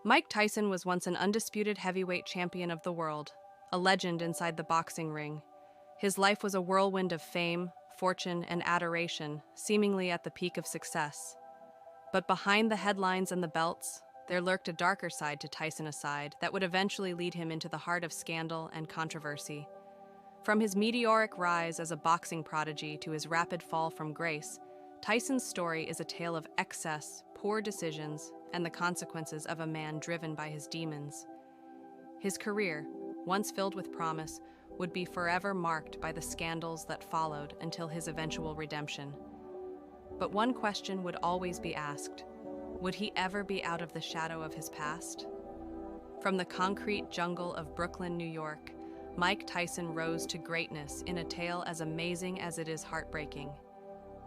Mike Tyson was once an undisputed heavyweight champion of the world, a legend inside the boxing ring. His life was a whirlwind of fame, fortune, and adoration, seemingly at the peak of success. But behind the headlines and the belts, there lurked a darker side to Tyson aside that would eventually lead him into the heart of scandal and controversy. From his meteoric rise as a boxing prodigy to his rapid fall from grace, Tyson's story is a tale of excess, poor decisions, and the consequences of a man driven by his demons. His career, once filled with promise, would be forever marked by the scandals that followed until his eventual redemption. But one question would always be asked: would he ever be out of the shadow of his past? From the concrete jungle of Brooklyn, New York, Mike Tyson rose to greatness in a tale as amazing as it is heartbreaking.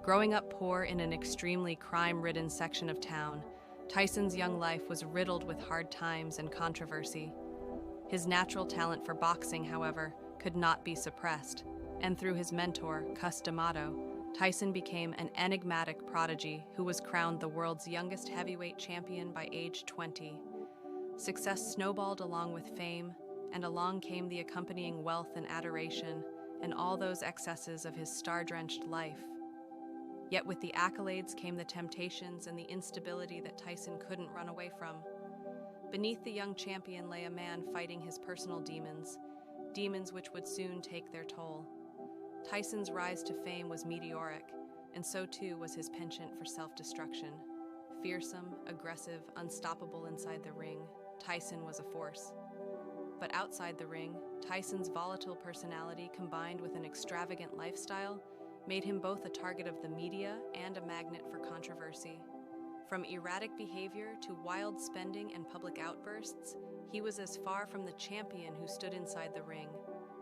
Growing up poor in an extremely crime-ridden section of town, Tyson's young life was riddled with hard times and controversy. His natural talent for boxing, however, could not be suppressed, and through his mentor, Cus D'Amato, Tyson became an enigmatic prodigy who was crowned the world's youngest heavyweight champion by age 20. Success snowballed along with fame, and along came the accompanying wealth and adoration, and all those excesses of his star-drenched life. Yet with the accolades came the temptations and the instability that Tyson couldn't run away from. Beneath the young champion lay a man fighting his personal demons, demons which would soon take their toll. Tyson's rise to fame was meteoric, and so too was his penchant for self-destruction. Fearsome, aggressive, unstoppable inside the ring, Tyson was a force. But outside the ring, Tyson's volatile personality combined with an extravagant lifestyle made him both a target of the media and a magnet for controversy. From erratic behavior to wild spending and public outbursts, he was as far from the champion who stood inside the ring.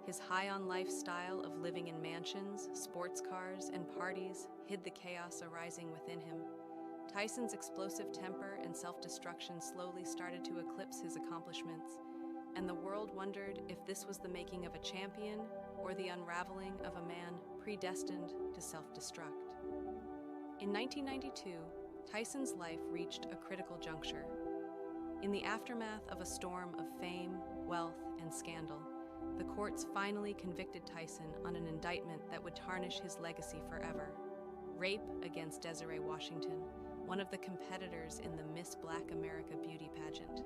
His high-on-life style of living in mansions, sports cars, and parties hid the chaos arising within him. Tyson's explosive temper and self-destruction slowly started to eclipse his accomplishments, and the world wondered if this was the making of a champion or the unraveling of a man predestined to self-destruct. In 1992, Tyson's life reached a critical juncture. In the aftermath of a storm of fame, wealth, and scandal, the courts finally convicted Tyson on an indictment that would tarnish his legacy forever: rape against Desiree Washington, one of the competitors in the Miss Black America beauty pageant.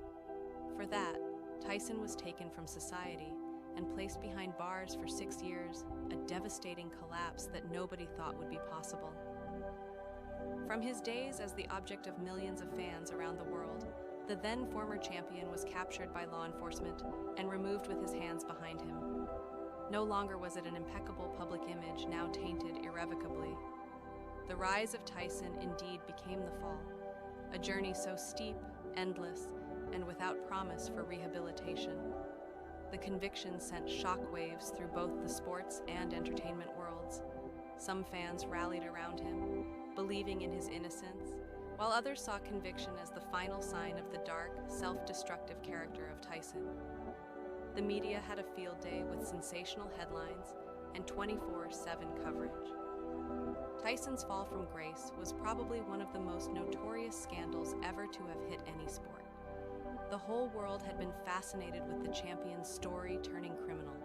For that, Tyson was taken from society and placed behind bars for 6 years, a devastating collapse that nobody thought would be possible. From his days as the object of millions of fans around the world, the then former champion was captured by law enforcement and removed with his hands behind him. No longer was it an impeccable public image, now tainted irrevocably. The rise of Tyson indeed became the fall, a journey so steep, endless, and without promise for rehabilitation. The conviction sent shockwaves through both the sports and entertainment worlds. Some fans rallied around him, believing in his innocence, while others saw conviction as the final sign of the dark, self-destructive character of Tyson. The media had a field day with sensational headlines and 24/7 coverage. Tyson's fall from grace was probably one of the most notorious scandals ever to have hit any sport. The whole world had been fascinated with the champion's story-turning criminal,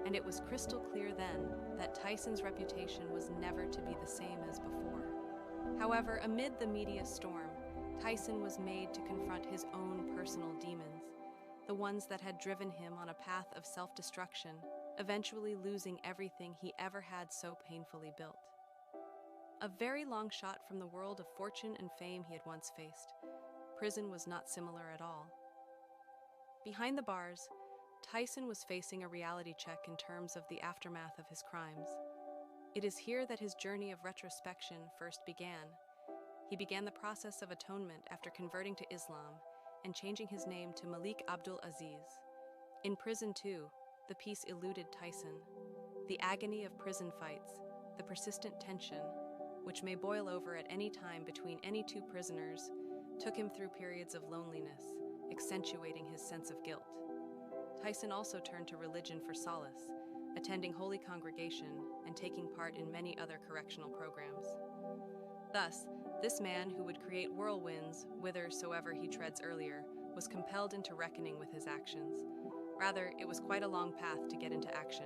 and it was crystal clear then that Tyson's reputation was never to be the same as before. However, amid the media storm, Tyson was made to confront his own personal demons, the ones that had driven him on a path of self-destruction, eventually losing everything he ever had so painfully built. A very long shot from the world of fortune and fame he had once faced, prison was not similar at all. Behind the bars, Tyson was facing a reality check in terms of the aftermath of his crimes. It is here that his journey of retrospection first began. He began the process of atonement after converting to Islam and changing his name to Malik Abdul Aziz. In prison, too, the peace eluded Tyson. The agony of prison fights, the persistent tension, which may boil over at any time between any two prisoners, took him through periods of loneliness, accentuating his sense of guilt. Tyson also turned to religion for solace, attending holy congregation and taking part in many other correctional programs. Thus, this man who would create whirlwinds whithersoever he treads earlier was compelled into reckoning with his actions. Rather, it was quite a long path to get into action,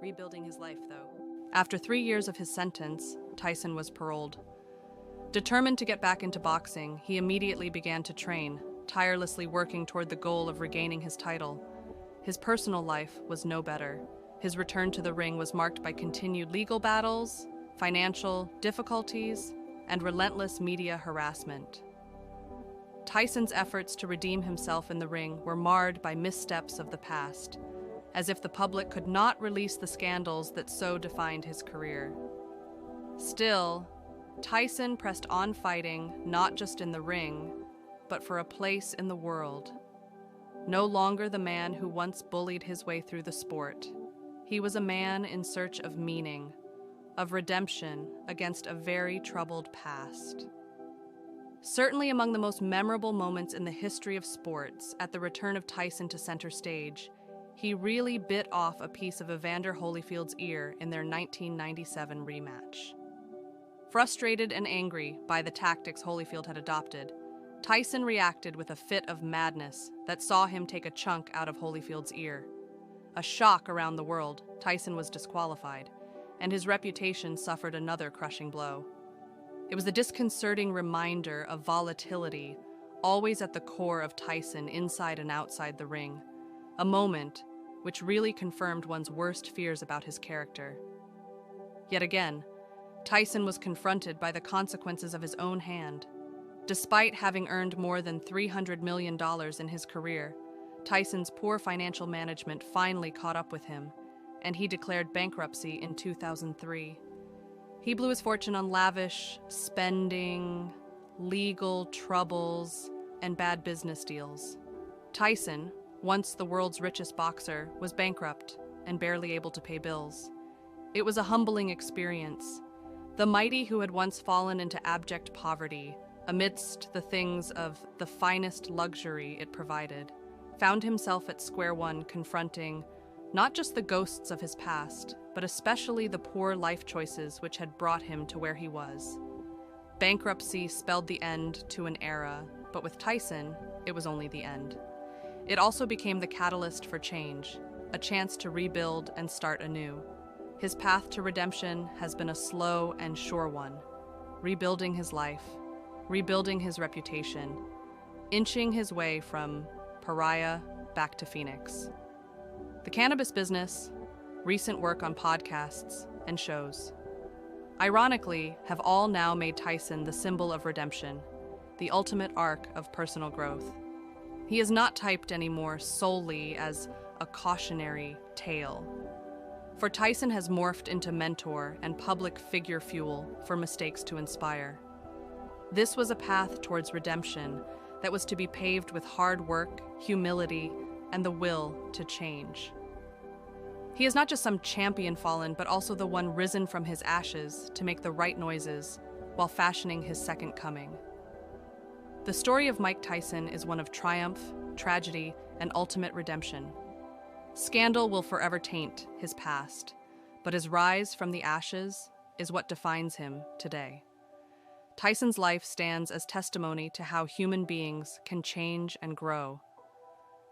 rebuilding his life, though. After 3 years of his sentence, Tyson was paroled. Determined to get back into boxing, he immediately began to train, tirelessly working toward the goal of regaining his title. His personal life was no better. His return to the ring was marked by continued legal battles, financial difficulties, and relentless media harassment. Tyson's efforts to redeem himself in the ring were marred by missteps of the past, as if the public could not release the scandals that so defined his career. Still, Tyson pressed on fighting not just in the ring, but for a place in the world. No longer the man who once bullied his way through the sport, he was a man in search of meaning, of redemption against a very troubled past. Certainly among the most memorable moments in the history of sports, at the return of Tyson to center stage, he really bit off a piece of Evander Holyfield's ear in their 1997 rematch. Frustrated and angry by the tactics Holyfield had adopted, Tyson reacted with a fit of madness that saw him take a chunk out of Holyfield's ear. A shock around the world, Tyson was disqualified, and his reputation suffered another crushing blow. It was a disconcerting reminder of volatility, always at the core of Tyson inside and outside the ring, a moment which really confirmed one's worst fears about his character. Yet again, Tyson was confronted by the consequences of his own hand. Despite having earned more than $300 million in his career, Tyson's poor financial management finally caught up with him, and he declared bankruptcy in 2003. He blew his fortune on lavish spending, legal troubles, and bad business deals. Tyson, once the world's richest boxer, was bankrupt and barely able to pay bills. It was a humbling experience. The mighty who had once fallen into abject poverty, amidst the things of the finest luxury it provided, found himself at square one confronting not just the ghosts of his past, but especially the poor life choices which had brought him to where he was. Bankruptcy spelled the end to an era, but with Tyson, it was only the end. It also became the catalyst for change, a chance to rebuild and start anew. His path to redemption has been a slow and sure one, rebuilding his life, rebuilding his reputation, inching his way from pariah back to phoenix. The cannabis business, recent work on podcasts and shows, ironically, have all now made Tyson the symbol of redemption, the ultimate arc of personal growth. He is not typed anymore solely as a cautionary tale, for Tyson has morphed into mentor and public figure fuel for mistakes to inspire. This was a path towards redemption that was to be paved with hard work, humility, and the will to change. He is not just some champion fallen, but also the one risen from his ashes to make the right noises while fashioning his second coming. The story of Mike Tyson is one of triumph, tragedy, and ultimate redemption. Scandal will forever taint his past, but his rise from the ashes is what defines him today. Tyson's life stands as testimony to how human beings can change and grow.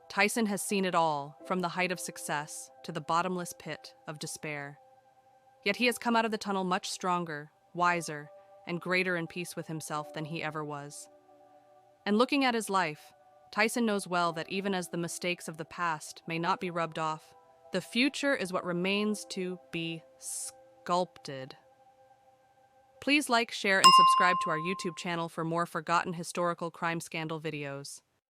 Tyson has seen it all, from the height of success to the bottomless pit of despair. Yet he has come out of the tunnel much stronger, wiser, and greater in peace with himself than he ever was. And looking at his life, Tyson knows well that even as the mistakes of the past may not be rubbed off, the future is what remains to be sculpted. Please like, share, and subscribe to our YouTube channel for more forgotten historical crime scandal videos.